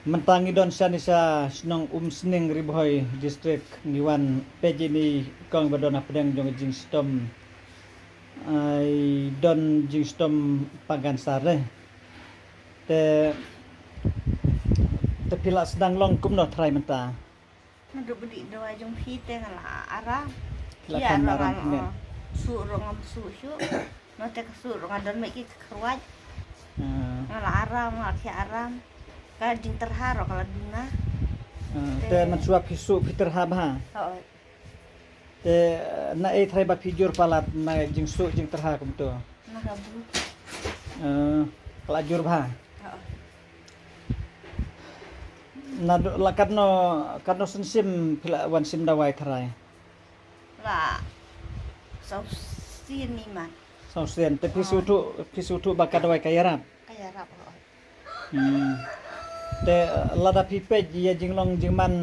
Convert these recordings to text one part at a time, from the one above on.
mentangi don siya ni sa snong Sning Riboy district ngiwan peji ni kong badona pedang jong jing stom ay don jing stom pagansar te pila sedang long kum no try menta Nado bedi doa jong pite ngala ara. Pila Ya kamaran rongan punya. su rongan su. No te su rongan don meki keruat Ah, ngala aram ngala aram. Ka jing terharo kala dina. te mensuap hisu Peter Habha Oh, te na e try ba pijur palat na jing su jing terha kum to nagabu. kelajur bah Oh. na la kadno sensim pila wan sim dawai tharai La sau sini man. sausen te pisu tu bakad dawai kayarap Kaya rap. te lada pipe ya jinglong jingman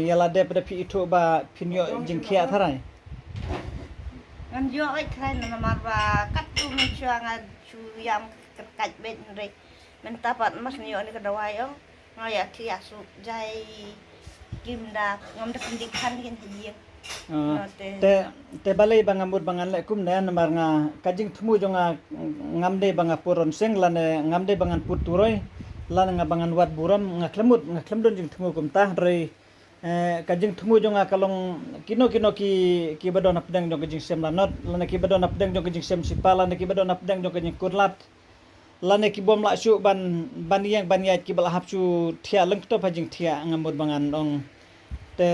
ya lade pada pi itu ba pinyo jingkia tharai Ngan jo ai kran na marwa kat tu men chuanga chu yam kerkat bet re. Men tapat mas nyo ni kadawai ong ngaya ti asu jai kimda ngam da pendidikan kin hiye. te balai bangamur bangan le kum ne namar nga kajing thumu jonga ngamde banga puron seng lane ngamde bangan puturoi lane nga bangan wat buram nga klemdon jing thumu kum tah rei kajing thumu jonga kalong kino ki badon apdang jong kajing sem lanot lane ki badon apdang jong kajing sem sipala lane ki badon apdang jong kajing kurlat lane ki bom la syu ban yang ban yat ki bala hapsu thia leng to pajing thia ngamur bangan ong te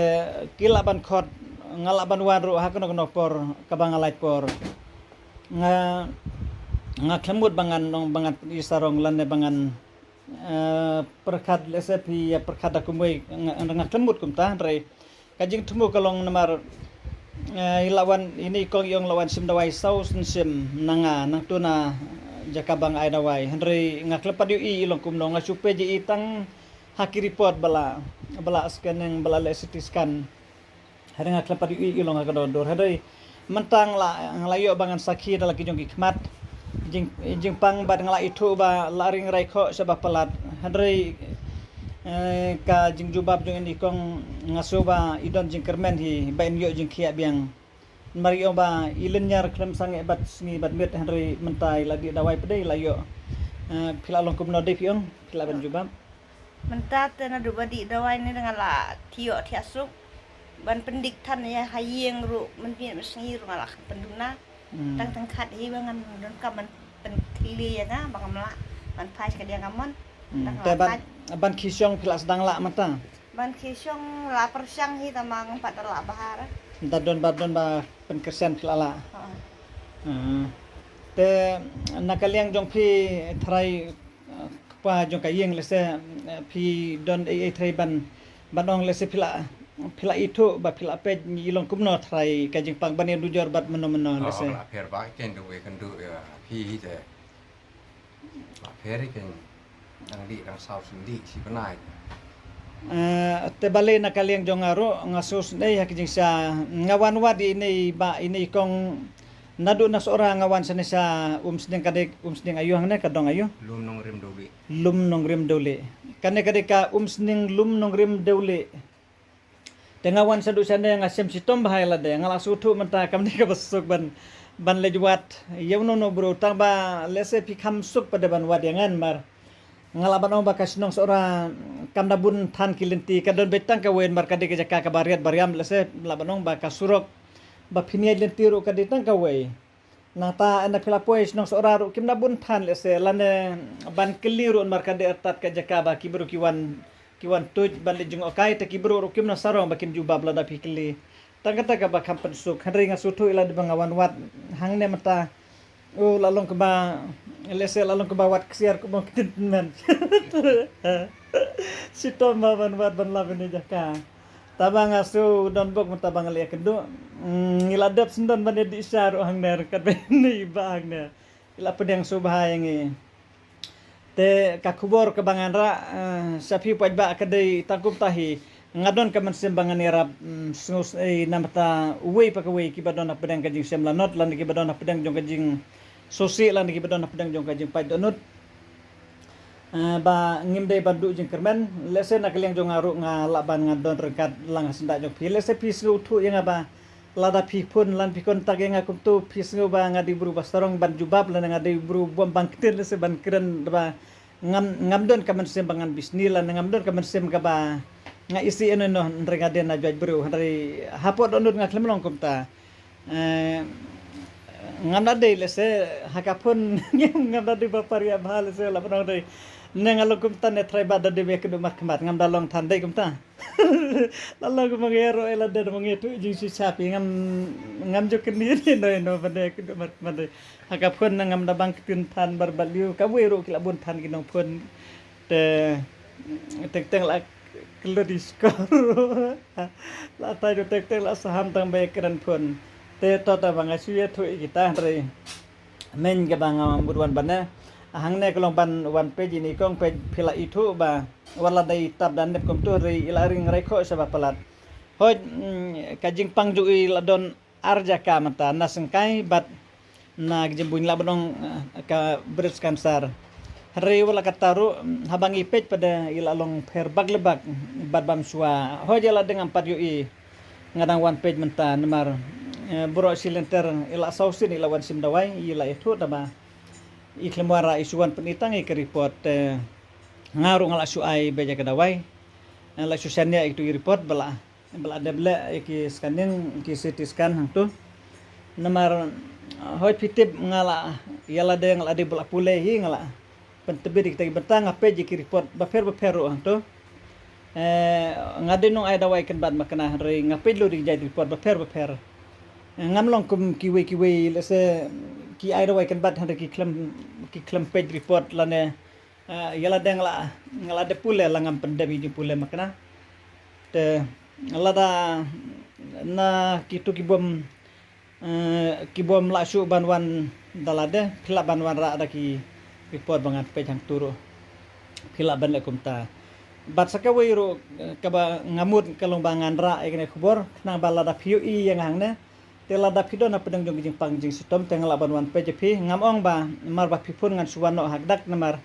kilaban khot ngalaban waru hakono por kabang alait por nga klemut bangan nong bangan isarong lane bangan perkad lesepi ya perkad akumoi nga klemut kum ta re kajing tumu kalong namar ilawan ini kong yong lawan sim dawai sau sim nanga nang tuna jakabang ai dawai henry nga klepad yu i ilong kum no nga supe ji itang haki report bala scanning bala CT scan hari nga klepad yu i ilong nga kadodor hari mentang la nglayo bangan sakhi dala ki jong khmat jing pang bad ngla itu ba laring rai kho sabah pelat hari ka jing jubab jong ini kong ngaso ba idon jing kermen hi ba yo jing khia biang mario ba ilenyar klem sange bat sni bat met hari mentai lagi dawai pedai layo pila long kum no de piong pila ban jubab Mentat na do badi dawai ni dengan la tio ti asuk. Ban pendik tan ya hayeng ru men pi mesngi ru ngala penduna. Tang khat hi bangan don ka man pen kili ya na bangamla. Ban phai ka dia ngamon. te ban kisyong pila sedang la mata Ban kisyong la persyang hi tamang pat la bahar. badon ba penkersen pila la te nakaliang jong pi thrai pa jong kayeng lese pi don e thrai banong lese pila itu ba pila pe ilong kumno thrai kajing pang bani dujor bat meno lese la pher ba ken do we kan do phi te la pher ken ang di ang sau sin di si panai te balai nakaliang jong aro ngasus nei hakijing sa ngawan wadi ini ba ini kong nadu na seorang ngawan sana sa Sning kadek Sning ayuh ne kadong ayuh lum nong rim do we lum nong rim dole kane kadeka Sning lum nong rim dole tengawan sadu sana ngasem sitom bahayla de ngala sutu menta kamni ka besuk ban lejwat yauno no bro tang ba lese pikam suk pada ban wadiangan mar ngalaban ba kasnong seorang kamdabun tan kilinti kadon betang ka wen mar kadek jaka ka bariat bariam lese labanong ba kasurok ba phiniai lentiro kaditang ka we nata ana pila pois nong seorang ru kimna bun tan lese lane ban keliru mar kadek atat ka jaka ba kibru kiwan tuj ban lejung okai te kibru ru kimna sarong bakin jubab lada pikli tangkata ka ba kampan suk hadri nga sutu ila di bangawan wat hangne mata lalong ke ba lese lalong ke ba wat ksiar ko mo kitmen sitom ba ban wat ban labene jaka tabang asu don bok matabang ali kendo ngiladap sendon ban di isar hang ner kat ni ba hang ner ila pedang subahai ngi te kakubor ke banganra sapi pajba kadai takup tahi ngadon ka man sembangan irap sungus namata uwi pa kawi ki badon pedang kajing semlanot lan ki badon pedang jong kajing sosi lan ki badon pedang jong kajing paidonut ba ngimdei bandu jing kermen lese nak liang jong aru nga laban nga don rekat lang senda jong pi lese pi snu thu yang ba lada pi pun lan pi kon tag nga kum tu pi snu ba nga di buru bastarong ban jubab lan nga di buru bom bangkten lese ban keren ba ngam don kamen sem bangan bisni lan ngam don kamen sem ka ba nga isi eno no renga den na jaj buru hari hapot onur nga klemlong kum ta ngam na de lese hakapun ngam na de baparia bhal lese la banong de nengalong kum ta ne trai bada de bek mak mat ngam dalong thandai kum ta lalong kum ngero ela de mangetu jing si sapi ngam jo keni no bade ku mak mat hakapun ngam da bang tin than bar baliu ka weru kila bun than ginong pun te tek la kelodis ko la ta jo tek la saham tang be keren pun te to ta bang asu thu kita re men ga bang burwan bana hang ne kelong ban wan page ini kong page phila itu ba wala dai tab dan nep kom tu ri ila ring rai kho sa palat hoj kajing pangju i ladon arja ka mata nasengkai bat na jembun la bonong ka breast cancer hari wala kataru habangi page pada ila long per baglebak bat bam sua hoj la dengan 4 ui ngadang wan page menta nomor bro silenter ila sausin ila wan sim dawai ila itu tama iklemwara isuan penitang ke report ngaru ngala suai beja kedawai la susania itu report bala debla ki scanning ki CT scan hang tu nomor hoi pitip ngala yala de ngala de bala pule hi ngala pentebir kita betang apa je ki report baper hang tu ngade nong ai dawai kan bad makna re ngape lo ri jadi report baper ngamlong kum kiwe lese ki ai dawai kan bad handa ki klem page report lane yala deng ngala de pule langam pendebi di pule makna te lada na kitu kibom la su banwan dalade phila banwan ra ada ki report bangat page hang turu phila ban le kumta bat sakawe ro kaba ngamut kalombangan ra ikne khubor nang balada piu I yang hangne tela da pido na pedang jong jing pang jing sitom tengala banwan PJP ngamong ba marba pipun ngan suwano hakdak namar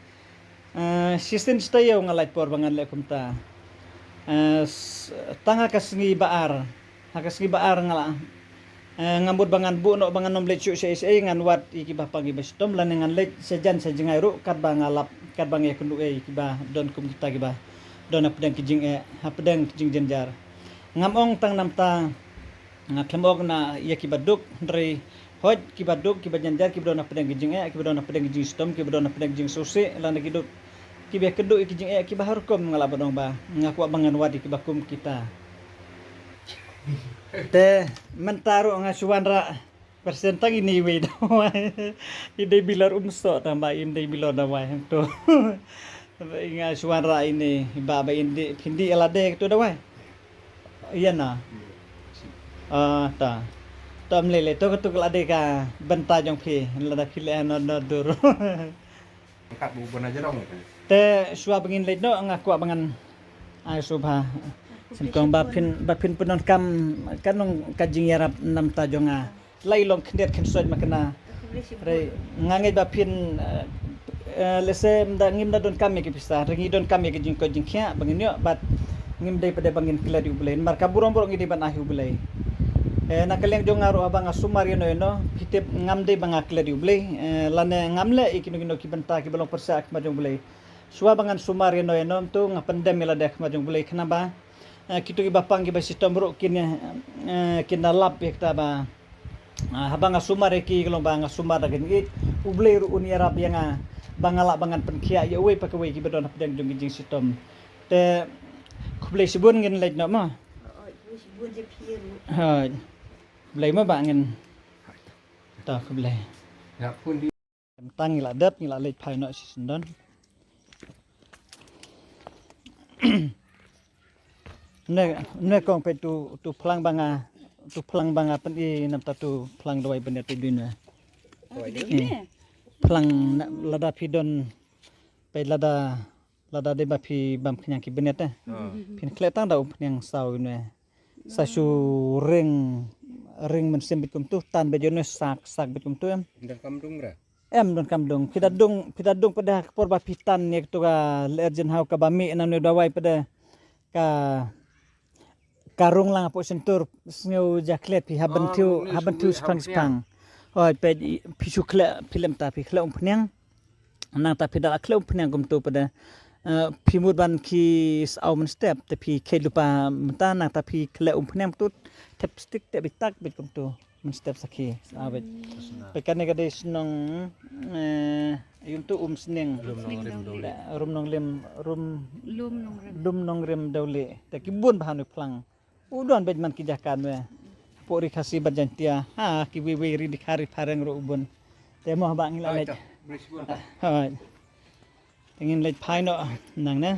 sistem stayo ngalait por bangan le kumta tanga kasngi baar hakasngi baar ngala ngambut bangan bu no bangan nom lechu se ngan wat iki ba pagi bestom lan ngan lech sejan sejengai ru kat bangalap kat bange kundu iki ba don kum kita ki ba don pedang kijing pedang kijing jenjar ngamong tang namta ngatlembok na iya kibaduk dari hoj kibaduk kibajanjar kibadona pedang kijing kibadona pedang kijing stom kibadona pedang kijing susi lan kiduk kibe keduk kijing kibaharkom ngalabadong ba ngaku abangan wadi kibakum kita te mentaro ngasuan ra persentang ini we dawai ide bilar umso tambah inde bilar dawai to ngasuan ra ini baba indi hindi elade to dawai iya na ta tom lele to ketuk lade ka benta jong phi lada phile no dur angkat bubon aja dong te suwa bengin le no ngaku abangan ai subha sentong bapin penon kam kanong kajing yarap nam ta jonga lailong khndet khensoj makna re ngangai bapin lese mda ngim da don kam ki pista ringi don kam ki jing ko jing khia bangin yo bat ngim dei pada bangin kladi ubelai mar kaburong ngi di ban ahi ubelai nakaleng jong ngaru abang asumar yeno hitip ngamde bang akle di ublei lane ngamle ikino ki benta ki belong persa ak majong blei suwa bangan sumar yeno tu ngapendem ila dek majong blei kenapa kitu ki bapang ki basistom ro kin lap ekta ba habang asumar ki kelong bang asumar dagen it ublei ru uni arab yang bangala bangan penkia ya we pakwe ki bedon pedang jong jing sistem te kublei sibun ngin lej no ma sibun je piru ha blai ma bangin ta ko blai ya pun di tang ngila dat ngila lej phai no si sendon ne kong pe tu plang banga pen I nam ta tu plang doi benda tu dunia plang lada pidon pe lada de ba phi bam khnyang ki benet pin kletang da upnyang sau ne sasu ring men sembit kum tu tan be jone sak bet kum tu ndang kamrung ra don kamdung pidadung pada porba pitan nek to ga legend hau ka bami na no dawai pada karung lang po sentur sneu jaklet pi habantu spang oi pe pisu kle film ta pi kle umpnyang nang ta pidal kle umpnyang gum to pada pimur ban ki au men step tapi ke lupa mata nang ta pi kle umpnyang tut tep stick te bitak bit gum to men step sakhi awet pekan ne gade snong yung tu sneng rum nong lim lum nong rim dawle ta ki bun bahan plang udon bed man ki jakan we pori khasi bajantia ha ki we ri dikhari phareng ro ubun te mo ba ngila le ha tengin le phai no nang na